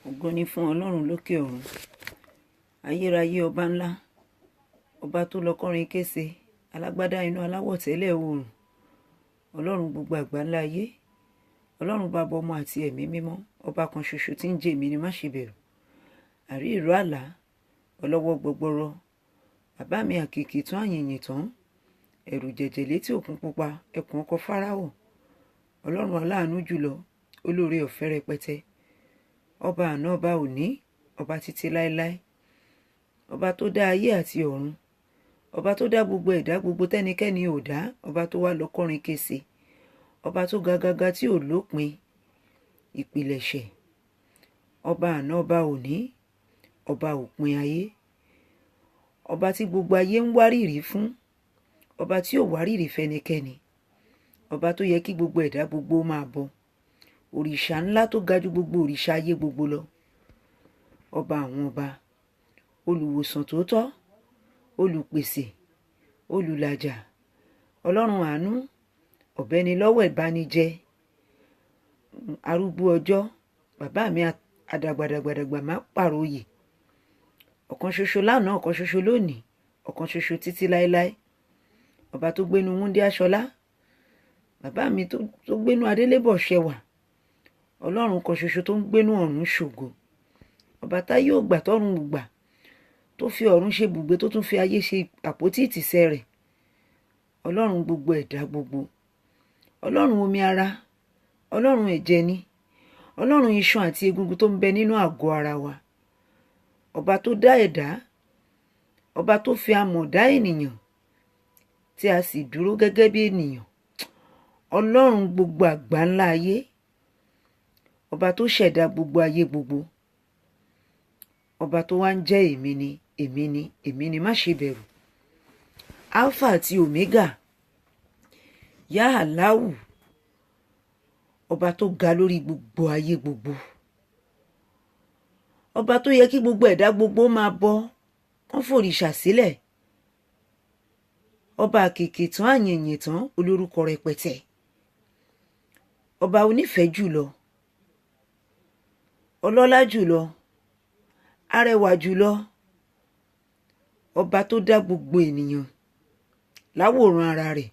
Ògo ni fún Ọlọ́run lókè ọ̀run. Ayérayé ọba ńlá, ọba tó lọ kọrin kése, alágbádá iná aláwọ̀ tẹ́lẹ̀ oòrùn, Ọlọ́run gbogbo àgbáńlá ayé, Ọlọ́run bàbá ọmọ àti ẹ̀mí mímọ́, ọba kan ṣoṣo tí ń jẹ́ èmi ni má ṣe bẹ̀rù. Àrí ìró àlá, ọlọ́wọ́ gbọgbọrọ, bàbá mi àkìkì tán àyìnyìn tán, ẹ̀rù jẹ̀jẹ̀ létí òkun pupa, ẹkùn ọkọ Fáráò, Ọlọ́run aláàánú jùlọ, olóore ọ̀fẹ́ rẹpẹtẹ, ọba àná ọba òní, ọba títí láéláé, ọba tó dá ayé àti ọ̀run, ọba tó dá gbogbo ẹ̀dá gbogbo tẹ́nikẹ́ni ò dá, ọba tó wá lọ kọrin kése, ọba tó ga gaga tí ò lópin, ìpilẹ̀ṣẹ̀, ọba àná ọba òní, ọba òpin ayé, ọba tí gbogbo ayé ń wárìrì fún, ọba tí ò wárìrì fẹ́nikẹ́ni, ọba tó yẹ kí gbogbo ẹ̀dá gbogbo máa bọ, òrìṣà ńlá tó ga jù gbogbo òrìṣà ayé gbogbo lọ, ọba àwọn ọba, olùwòsàn tòótọ́, olùpèsè, olùlàjà, ọlọ́run àánú, ọ̀bẹ́nilọ́wọ́ ìbánijẹ, arúgbó ọjọ́, bàbá mi àdàgbàdàgbàdàgbà má pàròyè, ọ̀kan ṣoṣo lánàá, ọ̀kan ṣoṣo lónìí, ọ̀kan ṣoṣo títí láéláé, ọba tó gbénu Wúndé Aṣọlá, bàbá mi tó gbénu Adélébọ̀ Ṣẹwà, ọlọ́run kan ṣoṣo tó ń gbénu ọ̀run ṣògo, ọba táyé ò gbà tọ́run ò gbà, tó fi ọ̀run ṣe bùgbé tó tún fi ayé ṣe àpótí ìtìsẹ̀ rẹ̀, ọlọ́run gbogbo ẹ̀dá gbogbo, ọlọ́run omi ara, ọlọ́run ẹ̀jẹ̀ ni, ọlọ́run iṣan àti egungun tó ń bẹ nínú àgọ́ ara wa, ọba tó dá ẹ̀dá, ọba tó fi amọ̀ dá ènìyàn tí a sì dúró gẹ́gẹ́ bí ènìyàn, ọlọ́run gbogbo àgbáńlá ayé, ọba tó ṣẹ̀dá gbogbo ayé gbogbo, ọba tó wá ń jẹ́ èmi ni, èmi ni, èmi ni má ṣe bẹ̀rù, alpha àti omega, yá aláwù, ọba tó ga lórí gbogbo ayé gbogbo, ọba tó yẹ kí gbogbo ẹ̀dá gbogbo máa bọ, kán fòrìṣà sílẹ̀, ọba àkìkì tán àyìnyìn tán, olórúkọ rẹpẹtẹ, ọba onífẹ̀ẹ́ jùlọ, ọlọ́lá jùlọ, arẹwà jùlọ, ọba tó dá gbogbo ènìyàn láwòrán ara rẹ̀.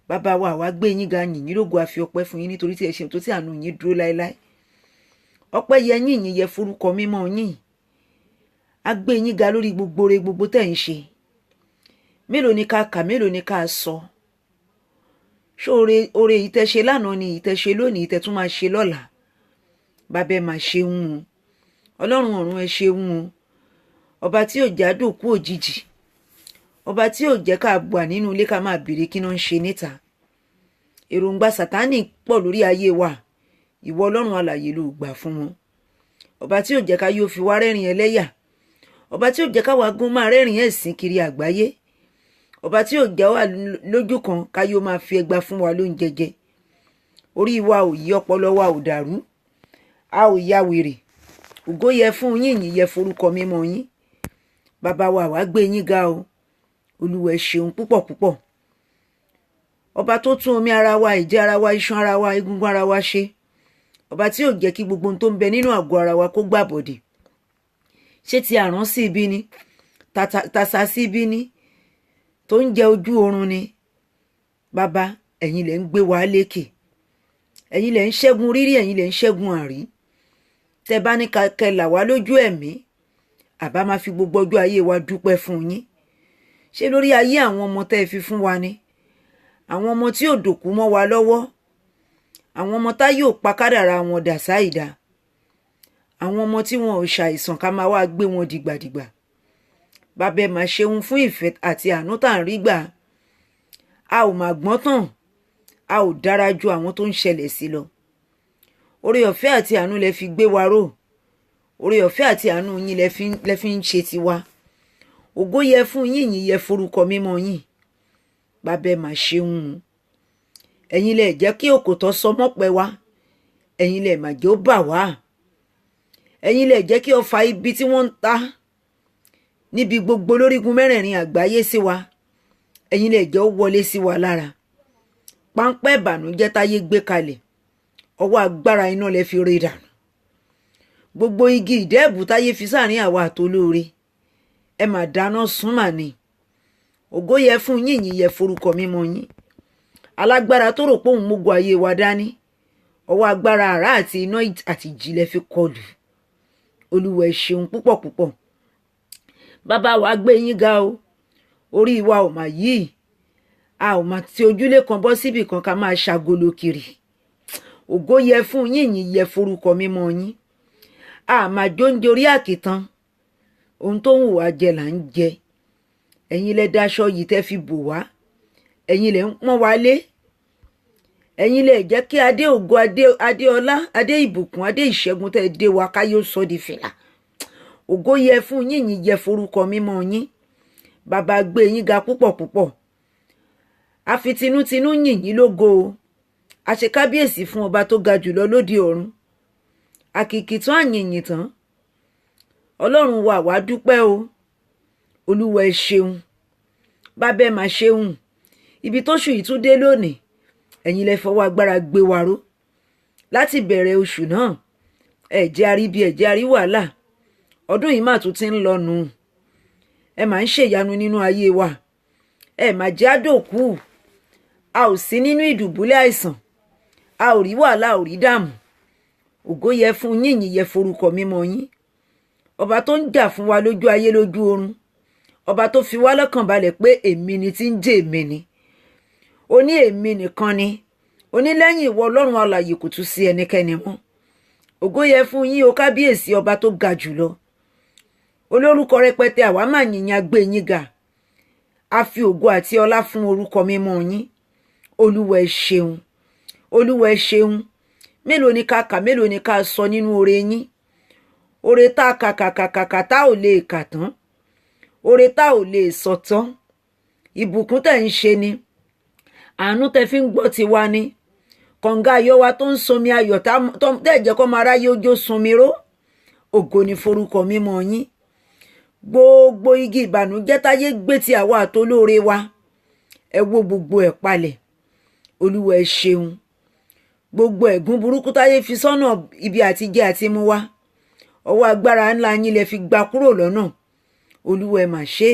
Bàbá wa àwa gbé yín ga, yìn yín lógo, a fi ọpẹ́ fún yín nítorí tí ẹ ṣeun tó tí àánú yín dúró láéláé. Ọpẹ́ yẹ yín, ìyìn yẹ forúkọ mímọ́ yín. A gbé yín ga lórí gbogbo ore gbogbo tẹ́ ń ṣe. Mélòó ni ká kà, mélòó ni ká sọ? Ṣé oore yìí tẹ́ ṣe lánàá ni yìí tẹ́ ṣe lónìí, yìí tẹ́ tún máa ṣe lọ́la? Bàbá ẹ máa ṣe ń o. Ọlọ́run ọ̀run ẹ ṣe ń o. Ọba tí ò já dòkú òjijì, ọba tí ò jẹ́ ká wà nínú ilé ká máa béèrè kí náà ń ṣe níta. Èròǹgbà Sátánì pọ̀ lórí ayé wa, ìwọ Ọlọ́run alààyè ló gbà fún wọn. Ọba tí ò jẹ́ ká yóò fi wá rẹ́rìn ẹlẹ́yà, ọba tí ò jẹ́ ká wá gún máa rẹ́rìn ẹ̀sìn kiri àgbáyé, ọba tí ò jẹ́ wà lójú kan ká yóò máa fi ẹgba fún wa lóúnjẹ jẹ. Orí wa ò yí, ọpọlọ wa ò dàrú, a ò ya wèrè. Ògo yẹ fún yín, ìyìn yẹ forúkọ mímọ́ yín. Bàbá wa àwa gbé yín ga o. Olúwa ẹ ṣeun púpọ̀ púpọ̀. Ọba tó tún omi ara wa, ẹ̀jẹ̀ ara wa, iṣan ara wa, egungun ara wa ṣe. Ọba tí ò jẹ́ kí gbogbo ohun tó ń bẹ nínú àgọ́ ara wa kó gbàbọ̀dè. Ṣé ti àrán sí ibi ni, tàṣà sí ibi ni, tó ń jẹ ojú oorun ni? Bàbá, ẹ̀yin lẹ ń gbé wa lékè. Ẹ̀yin lẹ ń ṣẹ́gun rírí, ẹ̀yin lẹ ń ṣẹ́gun àrí. Tẹ́ bá ní kẹ́ là wá lójú ẹ̀mí, àbá máa fi gbogbo ọjọ́ ayé wa dúpẹ́ fún yín. Ṣé lórí ayé àwọn ọmọ tẹ́ fi fún wa ni? Àwọn ọmọ tí ò dòkú mọ́ wa lọ́wọ́, àwọn ọmọ tá yóò pa kádàrá wọn dà sáìdá, àwọn ọmọ tí wọn ò ṣàìsàn ká máa wá gbé wọn dìgbàdìgbà. Bàbá ẹ máa ṣeun fún ìfẹ́ àti àánú tá à ń rí gbà. A ò máa gbọ́n tán, a ò dára ju àwọn tó ń ṣẹlẹ̀ sí lọ. Oore ọ̀fẹ́ àti àánú lẹ fi gbé wa ró, oore ọ̀fẹ́ àti àánú yín lẹ fi ń ṣe tiwa. Ògo yẹ fún yín, ìyìn yẹ forúkọ mímọ́ yín. Bàbá ẹ máa ṣeun. Ẹ̀yin lẹ jẹ́ kí òkòtọ́ sọ mọ́pẹ́ wa, ẹ̀yin lẹ máa jẹ́ ó bà wá. Ẹ̀yin lẹ jẹ́ kí ọfà ibi tí wọ́n ń ta níbi gbogbo lórígun mẹ́rẹ̀ẹ̀rin àgbáyé sí wa, ẹ̀yin lẹ jẹ́ ó wọlé sí wa lára. Páńpẹ́ ìbànújẹ́ táyé gbé kalẹ̀, ọwọ́ agbára iná lẹ fi ré dànù. gbogbo igi ìdẹ́ẹ̀bù táyé fi sáàrin àwa àtolóore ẹ mà dáná sun mà ni. ògo yẹ fún yín, ìyìn yẹ forúkọ mímọ́ yín. alágbára tó rò pé òun mógun ayé wa dání, ọwọ́ agbára àrá àti iná àti ìjì lẹ fi kọlù. olúwa ẹ ṣeun púpọ̀ púpọ̀. bàbá wa gbé yín ga o, orí wa ò mà yí, a ò mà ti ojúlé kan bọ́ síbì kan ká máa ṣàgolo kiri. ògo yẹ fún yín, ìyìn yẹ forúkọ mímọ́ yín. a máa jóúnjẹ orí àkìtàn, ohun tó ń wù wá jẹ là ń jẹ. ẹ̀yin lẹ daṣọ yìí tẹ́ fi bò wá, ẹ̀yin lẹ ń pọ́n wa lé, ẹ̀yin lẹ jẹ́ kí adé ògo, adé ọlá, adé ìbùkún, adé ìṣẹ́gun tẹ́ dé wa ká yóò sọ di fìlà. ògo yẹ fún yín, ìyìn yẹ forúkọ mímọ́ yín. bàbá gbé yín ga púpọ̀ púpọ̀. a fi tinútinú yìn yín lógo o. a ṣe kábíyèsí fún ọba tó ga jùlọ lóde ọ̀run. àkìkìtàn àyìnyìn tán. ọlọ́run wa wá dúpẹ́ o. olúwa ẹ ṣeun. bàbá ẹ mà ṣeun. ibi tóṣù yìí tún dé lónìí, ẹ̀yin lẹ fọwọ́ agbára gbé wa ró. láti bẹ̀rẹ̀ oṣù náà, ẹ jẹ́ a rí bí, ẹ jẹ́ a rí wàhálà. ọdún yìí mà tún ti ń lọ nù. ẹ mà ń ṣèyanu nínú ayé wa. ẹ mà jẹ́ àdòkú. a ò sí nínú ìdùbúlẹ̀ àìsàn. a ò rí wàhálà, a ò rí dààmú. ògo yẹ fún yín, ìyìn yẹ forúkọ mímọ́ yín. ọba tó ń jà fún wa lójú ayé lójú ọ̀run. ọba tó fi wá lọ́kàn balẹ̀ pé èmi ni tí ń jẹ́ èmi ni. ó ní èmi nìkan ni. ó ní lẹ́yìn ìwọ ọlọ́run alààyè kò tún sí ẹnikẹ́ni mọ́. ògo yẹ fún yín o kábíyèsí, ọba tó ga jùlọ. olórúkọ rẹpẹtẹ àwa máa yìnyín, a gbé yín ga. a fi ògo àti ọlá fún orúkọ mímọ́ yín. olúwa ẹ ṣeun. olúwa ẹ ṣeun. mélòó ni ká kà, mélòó ni ká sọ nínú oore yín. oore tá a kàkàkàkà tá ò lè kà tán. oore tá ò lè sọ tán. ìbùkún tẹ̀ ń ṣe ni. àánú tẹ́ fi ń gbọ́ tiwa ni. kànga ayọ̀ wa tó ń sunmi ayọ̀ tẹ́ jẹ́ kó máa ráyé ojó sunmi ró. ògo ni forúkọ mímọ́ yín. gbogbo igi ìbànújẹ́ táyé gbé ti àwa àtolóore wa, ẹ wó gbogbo ẹ̀ palẹ̀. olúwa ẹ ṣeun. gbogbo ẹ̀gún burúkú táyé fi sọ́nà ibi àtijẹ àti mu wa, ọwọ́ agbára ńlá yín lẹ fi gbà kúrò lọ́nà. olúwa ẹ mà ṣe.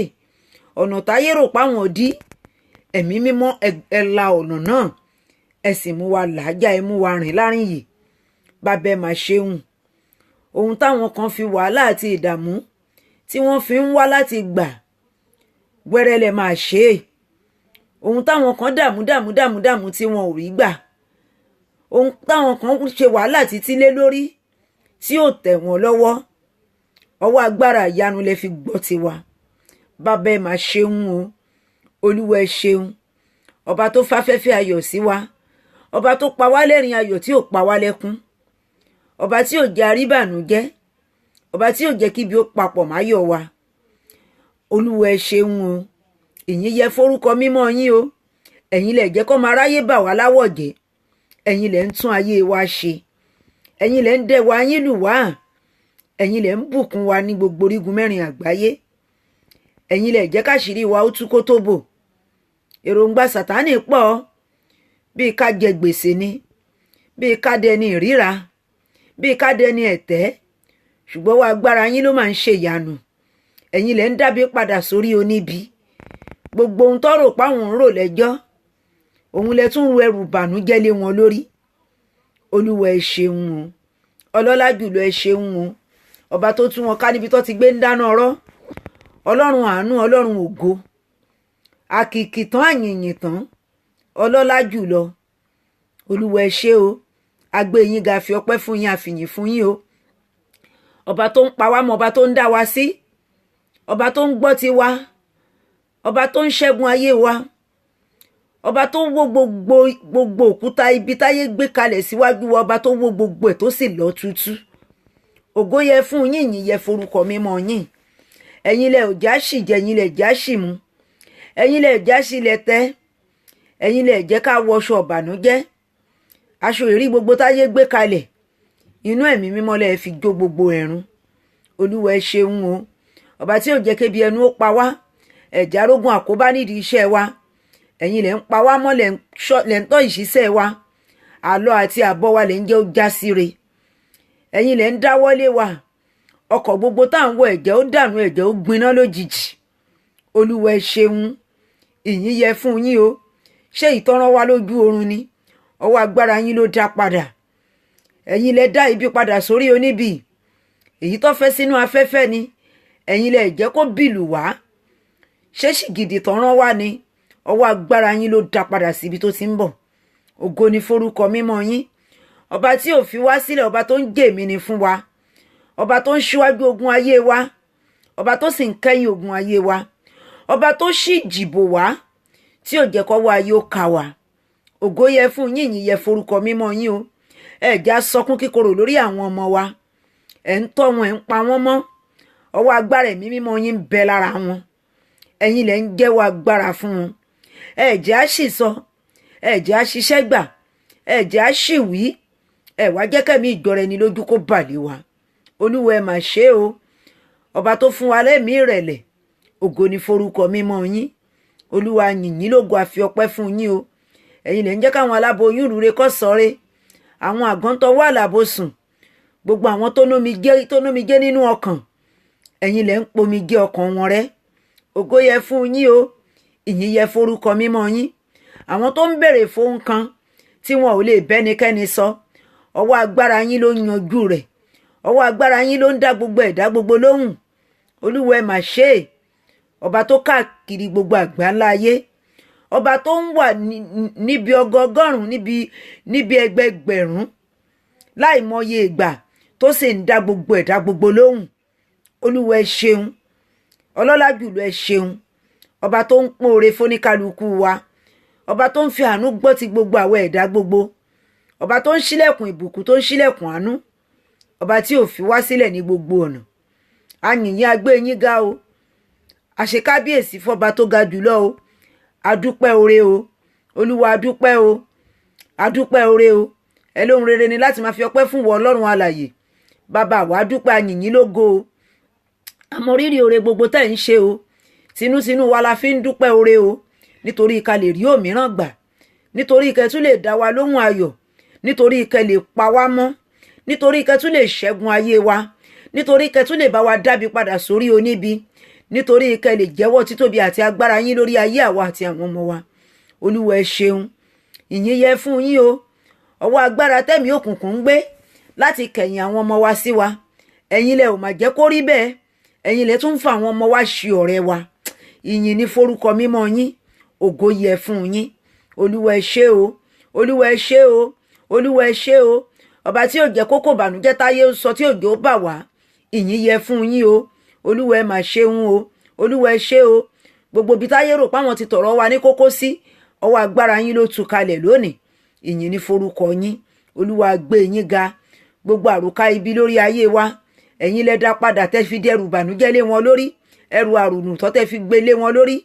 ọ̀nà táyé rò páwọn dí, ẹ̀mí mímọ́ ẹ la ọ̀nà náà, ẹ sì mú wa làájá, ẹ mú wa rìn láàrin yìí. bàbá ẹ mà ṣeun. ohun táwọn kan fi wàhálà àti ìdààmú tí wọ́n fi ń wá láti gbà, wẹ́rẹ́ lẹ máa ṣe é. ohun táwọn kan dààmú tí wọn ò rí gbà, ohun táwọn kan ṣe wàhálà títí lé lórí tí ò tẹ̀ wọ́n lọ́wọ́, ọwọ́ agbára ìyanu lẹ fi gbọ́ tiwa. bàbá ẹ mà ṣeun o. olúwa ẹ ṣeun. ọba tó fáfẹ́fẹ́ ayọ̀ sí wa, ọba tó pa wá lẹ́rìn ayọ̀ tí ò pa wá lẹ́kún, ọba tí ò jẹ́ aríbànújẹ́, ọba tí ò jẹ́ kíbi ó papọ̀ máyọ̀ wa. olúwa ẹ ṣeun o. ìyìn yẹ forúkọ mímọ́ yín o. ẹ̀yin lẹ jẹ́ kó máa ráyé bà wá láwọ̀ jẹ́. ẹ̀yin lẹ ń tún ayé wa ṣe. ẹ̀yin lẹ ń dẹ wa yín lù wá. ẹ̀yin lẹ ń bùkún wa ní gbogbo orígun mẹ́rin àgbáyé. ẹ̀yin lẹ jẹ́ káṣírí wa ó tú kó tó bò. èròǹgbà sàtánì pọ̀, bíi ká jẹ gbèsè ni, bíi ká dẹni ìríra, bíi ká dẹni ẹ̀tẹ́. ṣùgbọ́n wa agbára yín ló máa ń ṣe ìyanu. ẹ̀yin lẹ ń dábí padà sórí oníbi. gbogbo ohun tọ́rọ̀ páwọn ń rò lẹ́jọ́, òun lẹ tún ru ẹrù bànújẹ́ lé wọn lórí. olúwa ẹ ṣeun o. ọlọ́lá jùlọ ẹ ṣeun o. ọba tó tú wọn ká níbi tó ti gbé ń dáná ọ̀rọ̀. ọlọ́run àánú, ọlọ́run ògo. àkìkìtàn àyìnyìn tán. ọlọ́lá jùlọ. olúwa ẹ ṣé o. a gbé yín ga, fi ọpẹ́ fún yín, a fìyìn fún yín o. ọba tó ń pa wá mọ́, ọba tó ń dá wa sí, ọba tó ń gbọ́ tiwa, ọba tó ń ṣẹ́gun ayé wa, ọba tó wó gbogbo òkúta ibi táyé gbé kalẹ̀ síwájú wa, ọba tó wó gbogbo ẹ̀ tó sì lọ tútú. ògo yẹ fún yín, ìyìn yẹ forúkọ mímọ́ yín. ẹ̀yin lẹ ò já sì jẹ, ẹ̀yin lẹ já sì mu, ẹ̀yin lẹ já sí lẹ tẹ́, ẹ̀yin lẹ jẹ́ ká wọṣọ ọ̀bànújẹ́. aṣọ ìrí gbogbo táyé gbé kalẹ̀, inú ẹ̀mí mímọ́ lẹ fi jó gbogbo ẹ̀rún. olúwa ẹ ṣeun o. ọba tí ò jẹ́ kébi ẹnu ó pa wá, ẹ̀já rógun àkóbá nídìí iṣẹ́ wa. ẹ̀yin lẹ ń pa wá mọ́, lẹ ń tọ́ ìṣiṣẹ́ wa. àlọ àti àbọ̀ wa lẹ ń jẹ́ ó já síre. ẹ̀yin lẹ ń dáwọ́lé wa ọkọ̀ gbogbo tá à ń wọ ẹ̀jẹ̀ ó dànù ẹ̀jẹ̀ ó gbiná lójijì. Olúwa ẹ ṣeun, ìyìn yẹ fún yín o. Ṣé ìtọ́rán wá lójú oorun ni? Ọwọ́ agbára yín ló dá padà. Ẹ̀yin lẹ dá ibi padà sórí oníbì. Èyí tó fẹ́ sínú afẹ́fẹ́ ni. Ẹ̀yin lẹ jẹ́ kó bìlù wá. Ṣé ṣìgìdì tọ́rán wá ni? Ọwọ́ agbára yín ló dá padà síbi tó ti ń bọ̀. Ògo ni forúkọ mímọ́ yín. Ọba tí ò fi wá sílẹ̀, ọba tó ń jèmí ni fún wa. Ọba tó ń ṣíwájú ogun ayé wa. Ọba tó sì ń kẹ́yìn ogun ayé wa. Ọba tó ṣì jìbò wá tí ò jẹ́ kọ́wọ́ ayé ó kà wá. Ògo yẹ fún yín, ìyìn yẹ forúkọ mímọ́ yín o. Ẹ já sọkún kíkorò lórí àwọn ọmọ wa. Ẹ ń tọ́ wọn, ẹ ń pa wọ́n mọ́. Ọwọ́ agbára ẹ̀mí mímọ́ yín ń bẹ lára wọn. Ẹ̀yin lẹ ń jẹ́wọ́ agbára fún wọn. Ẹ jẹ́ á sì sọ, ẹ jẹ́ á ṣiṣẹ́ gbà, ẹ jẹ́ á sì wí. Ẹ wá jẹ́ kẹ́mi ìjọra ẹni lójú kó bà lé wa. Olúwa ẹ mà ṣe o. Ọba tó fún wa lẹ́mìí ìrẹ̀lẹ̀. Ògo ni forúkọ mímọ́ yín. Olúwa yìn yín lógo, a fi ọpẹ́ fún yín o. Ẹ̀yin lẹ ń jẹ́ káwọn aláboyún rúre kọ́ sọ́re. Àwọn àgántọ́ wà lábòsùn. Gbogbo àwọn tó nómijé nínú ọkàn. Ẹ̀yin lẹ ń pomijé ọkàn wọn rẹ́. Ògo yẹ fún yín o. Ìyìn yẹ forúkọ mímọ́ yín. Àwọn tó ń béèrè fóun kan tí wọn ò lè bẹ́nikẹ́ni sọ. Ọwọ́ agbára yín ló ń yanjú rẹ̀. Ọwọ́ agbára yín ló ń dá gbogbo ẹ̀dá gbogbo lóhùn. Olúwa ẹ mà ṣe é. Ọba tó káàkiri gbogbo àgbáńlá ayé. Ọba tó ń wà níbi ọgọgọ́rùn, níbi ẹgbẹgbẹ̀rún láìmọye ìgbà tó sì ń dá gbogbo ẹ̀dá gbogbo lóhùn. Olúwa ẹ ṣeun. Ọlọ́lá jùlọ ẹ ṣeun. Ọba tó ń pọ́n oore fóníkálukú wa. Ọba tó ń fi àánú gbọ́ ti gbogbo àwọn ẹ̀dá gbogbo. Ọba tó ń ṣílẹ̀kùn ìbùkún, tó ń ṣílẹ̀kùn àánú. Ọba tí ò fi wá sílẹ̀ ní gbogbo ọ̀nà. A yìn yín, a gbé yín ga o. A ṣe kábíyèsí fọba tó ga jùlọ o. A dúpẹ́ oore o. Olúwa a dúpẹ́ o. A dúpẹ́ oore o. Ẹ lóhun rere ni láti máa fi ọpẹ́ fún wọ Ọlọ́run alààyè. Bàbá wa dúpẹ́, a yìn yín lógo o. A mọ rírì oore gbogbo tẹ́ ń ṣe o. Tinútinú wa la fi ń dúpẹ́ oore o. Nítorí ká lè rí òmíràn gbà. Nítorí kẹ́ tún lè dá wa lóhùn ayọ̀. Nítorí kẹ́ lè pa wá mọ́. Nítorí kẹ́ tún lè ṣẹ́gun ayé wa. Nítorí kẹ́ tún lè bá wa dábì padà sórí oníbi. Nítorí kẹ́ lè jẹ́wọ́ títóbi àti agbára yín lórí ayé àwa àti àwọn ọmọ wa. Olúwa ẹ ṣeun. Ìyìn yẹ fún yín o. Ọwọ́ agbára tẹ́mi òkùnkùn ń gbé láti kẹ̀yìn àwọn ọmọ wa sí wa. Ẹ̀yin lẹ ò mà jẹ́ kó rí bẹ́ẹ̀. Ẹ̀yin lẹ tún ń fa àwọn ọmọ wa ṣe ọ̀rẹ́ wa. Ìyìn ni forúkọ mímọ́ yín. Ògo yẹ fún yín. Olúwa ẹ ṣé o. Olúwa ẹ ṣé o. Olúwa ẹ ṣé o. Ọba tí ò jẹ́ kókó bànújẹ́ táyé sọ tí òjò bà wá. Ìyìn yẹ fún yín o. Olúwa ẹ mà ṣeun o. Olúwa ẹ ṣé o. Gbogbo ibi táyé rò páwọn ti tọ̀rọ̀ wa ní kókó sí. Ọwọ́ agbára yín ló tú kalẹ̀ lónìí. Ìyìn ni forúkọ yín. Olúwa gbé yín ga. Gbogbo àròkà ibi lórí ayé wa. Ẹ̀yin lẹ dá padà tẹ́ fi dẹrù bànújẹ́ lé wọn lórí. Ẹrù àrùnù tó tẹ́ fi gbé lé wọn lórí.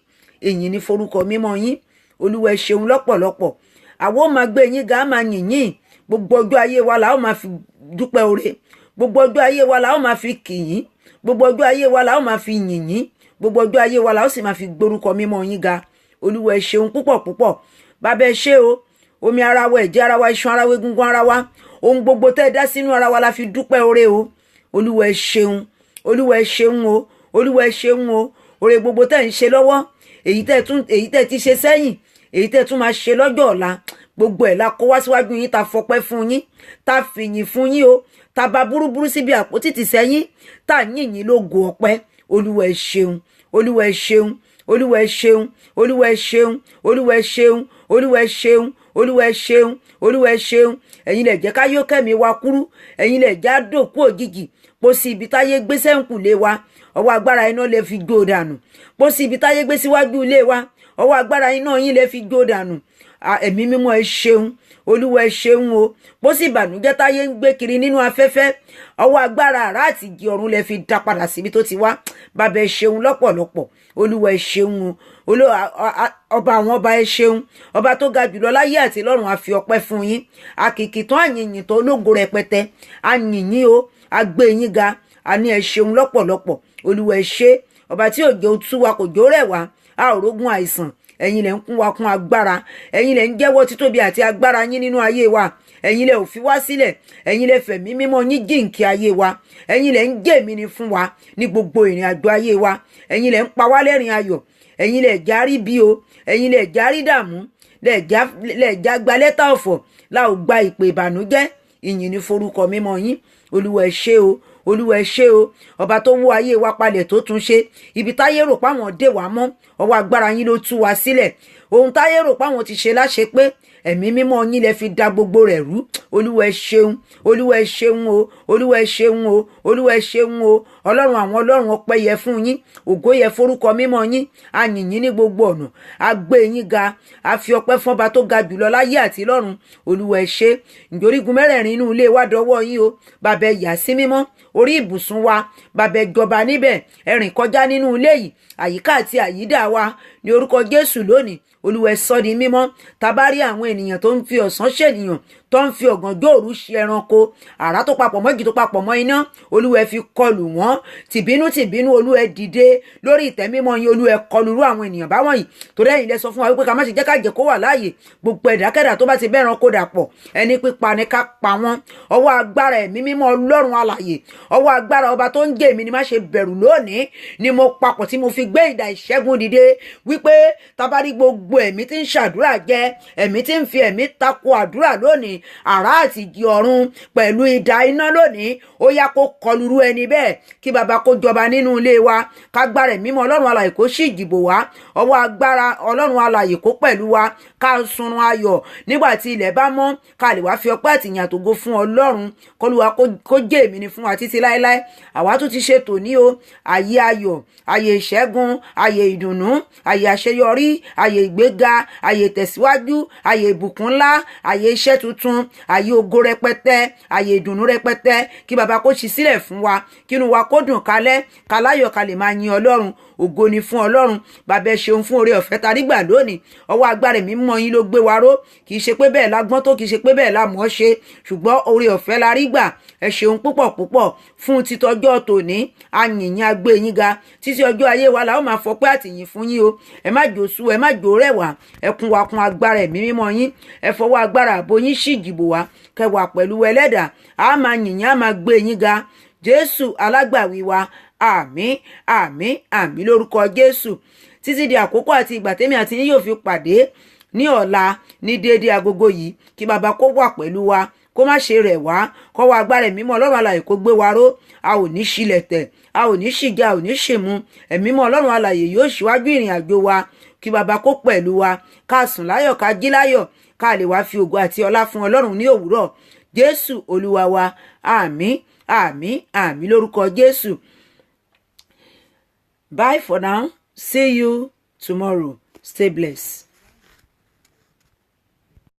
Ìyìn ni forúkọ mímọ́ yín. Olúwa ẹ ṣeun lọ́pọ̀lọpọ̀. Àwa ó máa gbé yín ga, á máa yìn yín. Gbogbo ọjọ́ ayé wa la ó máa fi dúpẹ́ oore. Gbogbo ọjọ́ ayé wa la ó máa fi kì yín. Gbogbo ọjọ́ ayé wa la ó máa fi yìn yín. Gbogbo ọjọ́ ayé wa la ó sì máa fi gbórúkọ mímọ́ yín ga. Olúwa ẹ ṣeun púpọ̀ púpọ̀. Bàbá ẹ ṣé o. Omi ara wa, ẹ̀jẹ̀ ara wa, iṣan ara wa, egungun ara wa. Ohun gbogbo tẹ́ ẹ dá sínú ara wa la fi dúpẹ́ oore o. Olúwa ẹ ṣeun. Olúwa ẹ ṣeun o. Olúwa ẹ ṣeun o. Oore gbogbo tẹ́ ń ṣe lọ́wọ́. Èyí tẹ́ ti ṣe sẹ́yìn. Èyí tẹ́ tún máa ṣe lọ́jọ́ ọ̀la. Gbogbo ẹ̀ la kó wá síwájú yín, ta fọpẹ́ fún yín. Ta fìyìn fún yín o. Ta ba búrúburú síbi àpótí tì sẹ́yìn. Ta yìn yín lógo ọpẹ́. Olúwa ẹ ṣeun. Olúwa ẹ ṣeun. Olúwa ẹ ṣeun. Olúwa ẹ ṣeun. Olúwa ẹ ṣeun. Olúwa ẹ ṣeun. Olúwa ẹ ṣeun. Olúwa ẹ ṣeun. Ẹ̀yin lẹ jẹ́ káyọ̀ kẹ́mi wa kúrú. Ẹ̀yin lẹ já dòkú òjijì. Pósí ibi táyé gbé sẹ́ǹkùlé wa. Ọwọ́ agbára iná lẹ fi jó dànù. Pósí ibi táyé gbé síwájú ilé wa. Ọwọ́ agbára iná yín lẹ fi jó dànù. Ẹ̀mí mímọ́ ẹ ṣeun. Olúwa ẹ ṣeun o. Pósí ìbànújẹ́ táyé ń gbé kiri nínú afẹ́fẹ́. Ọwọ́ agbára àrá àti ìjì ọ̀run lẹ fi dá padà síbi tó ti wá. Bàbá ẹ ṣeun lọ́pọ̀lọpọ̀. Olúwa ẹ ṣeun o. Ọba àwọn ọba ẹ ṣeun. Ọba tó ga jùlọ láyé àti lọ́run, a fi ọpẹ́ fún yín. Àkìkì tán àyìnyìn tó ológo rẹpẹtẹ. A yìn yín o. A gbé yín ga. A ní ẹ ṣeun lọ́pọ̀lọpọ̀. Olúwa ẹ ṣé. Ọba tí òjò tú wa kò jó rẹ̀ wá. A ò rógun àìsàn. ẹ̀yin lẹ̀ ń kún wa kún agbára, ẹ̀yin lẹ̀ ń jẹ́wọ́ títóbi àti agbára yín nínú ayé wa, ẹ̀yin lẹ̀ ò fi wá sílẹ̀, ẹ̀yin lẹ̀ fẹ̀mí mímọ́ yín jíǹkí ayé wa, ẹ̀yin lẹ̀ ń gé mi ni fún wa ní gbogbo ìrìn àjò ayé wa, ẹ̀yin lẹ̀ ń pa wá lẹ́rìn ayọ̀, ẹ̀yin lẹ̀ járí bí o, ẹ̀yin lẹ̀ járí dààmú, lẹ̀ já gba lẹ́tà ọ̀fọ̀, la ò gba ìpè ìbànújẹ́. Ìyìn ni forúkọ mímọ́ yín. Olúwa ẹ ṣé o, Olúwa ẹ ṣé o, ọba tó wó ayé wa palẹ̀ tó tún ṣe. Ibi táyé rò páwọn dè wá mọ́, ọwọ́ agbára yín ló tú wa sílẹ̀. Ohun táyé rò páwọn ti ṣe láṣẹ pé ẹ̀mí mímọ́ yín lẹ fi da gbogbo rẹ̀ rú. Olúwa ẹ ṣeun, Olúwa ẹ ṣeun o, Olúwa ẹ ṣeun o, Olúwa ẹ ṣeun o. Ọlọ́run àwọn ọlọ́run, ọpẹ́ yẹ fún yín, ògo yẹ forúkọ mímọ́ yín. A yìn yín ní gbogbo ọ̀nà, a gbé yín ga, a fi ọpẹ́ fún ọba tó ga jùlọ láyé àti lọ́run. Olúwa ẹ ṣé. Ìjòrígun mẹ́rẹ̀ẹ̀rin inú ilé wa dọwọ́ yín o. Bàbá ẹ yà sí mímọ́, orí ibùsùn wa bàbá ẹ jọba níbẹ̀, ẹ rìn kọjá nínú ilé yìí, àyíká àti àyídà wa ní orúkọ Jésù lónìí. Olúwa ẹ sọ di mímọ́. Tá bá rí àwọn ènìyàn tó ń fi ọ̀sán ṣènìyàn, tó ń fi ọ̀gànjọ́ òru ṣe ẹranko, àrá tó papọ̀ mọ́ igi tó papọ̀ mọ́ iná, Olúwa ẹ fi kọlù wọ́n tìbínú tìbínú. Olúwa ẹ dìde lórí ìtẹ́ mímọ́ yín, Olúwa ẹ kọlù rú àwọn ènìyàn báwọn yìí. Torí ẹ̀yin lẹ sọ fún wa wípé ká má ṣe jẹ́ ká jẹ́ kó wà láàyè. Gbogbo ẹ̀dákẹ́dà tó bá ti bẹ́ran kó dàpọ̀, ẹni pípa ni ká pa wọ́n. Ọwọ́ agbára ẹ̀mí mímọ́ Ọlọ́run alààyè, ọwọ́ agbára ọba tó ń jẹ́ èmi ni má ṣe bẹ̀rù lónìí, ni mo papọ̀ tí mo fi gbé idà ìṣẹ́gun dìde wípé tá bá rí gbogbo ẹ̀mí tí ń ṣàdúrà jẹ, ẹ̀mí tí ń fi ẹ̀mí tako àdúrà lónìí, àrá àti ìjì ọ̀run pẹ̀lú idà iná lónìí, ó yá kó kọlùrú ẹni bẹ́ẹ̀. Kí baba kó jọba nínú ilé wa, kágbára ẹ̀mí mímọ́ Ọlọ́run alààyè kó sì jìbò wá, ọwọ́ agbára Ọlọ́run alààyè kó pẹ̀lú wa, ká sunrun ayọ̀ nígbà tí ilẹ̀ bá mọ́, ká lè wá fi ọpẹ́ àtìyìn àtògo fún Ọlọ́run. K'Olúwa kó jẹ́ èmi ni fún wa títí láéláé. Àwa tún ti ṣe tòní o, ayé ayọ̀, ayé ìṣẹ́gun, ayé ìdùnnú, ayé àṣeyọrí, ayé ìgbéga, ayé ìtẹ̀síwájú, ayé ìbùkún ńlá, ayé iṣẹ́ tuntun, ayé ògo rẹpẹtẹ, ayé ìdùnnú rẹpẹtẹ. Kí baba kó ṣí sílẹ̀ fún wa, kínú wa kó dùn kálẹ̀, káláyọ̀ ká lè máa yin Ọlọ́run. Ògo ni fún Ọlọ́run. Bàbá ẹ ṣeun fún oore ọ̀fẹ́ tá rí gbà lónìí. Ọwọ́ agbára ẹ̀mí mímọ́ yín ló gbé wa ró. Kì í ṣe pé bẹ́ẹ̀ la gbọ́n tó, kì í ṣe pé bẹ́ẹ̀ la mọ̀ ọ́ ṣe, ṣùgbọ́n oore ọ̀fẹ́ la rí gbà. Ẹ ṣeun púpọ̀ púpọ̀ fún títọ́jọ́ tòní. A yìn yín, a gbé yín ga títí ọjọ́ ayé wa la ó máa fọpẹ́ àtìyìn fún yín o. Ẹ má jò sú, ẹ má jò rẹ̀wà, ẹ kún wa kún agbára ẹ̀mí mímọ́ yín. Ẹ fọwọ́ agbára ààbò yín sì jìbò wá, kẹwàá pẹ̀lú ẹlẹ́dà. A máa yìn yín, a máa gbé yín ga. Jésù alágbàwí wa, àmín àmín àmín lórúkọ Jésù. Títí di àkókò àti ìgbà tèmi àti yín yóò fi pàdé ní ọ̀la ní déédéé agogo yìí, kí baba kó wà pẹ̀lú wa, kó má ṣe rẹ̀ wá, kó wá agbára ẹ̀mí mímọ́ Ọlọ́run alààyè kó gbé wa ró. A ò ní ṣílẹ̀tẹ̀, a ò ní ṣìjà, a ò ní ṣèmú. Ẹ̀mí mímọ́ Ọlọ́run alààyè yóò ṣíwájú ìrìn àjò wa. Kí baba kó pẹ̀lú wa, ká sùn láyọ̀, ká jí láyọ̀, ká lè wá fi ògo àti ọlá fún Ọlọ́run ní òwúrọ̀. Jésù Olúwa wa, àmín àmín àmín lórúkọ Jésù. Bye for now. See you tomorrow. Stay blessed.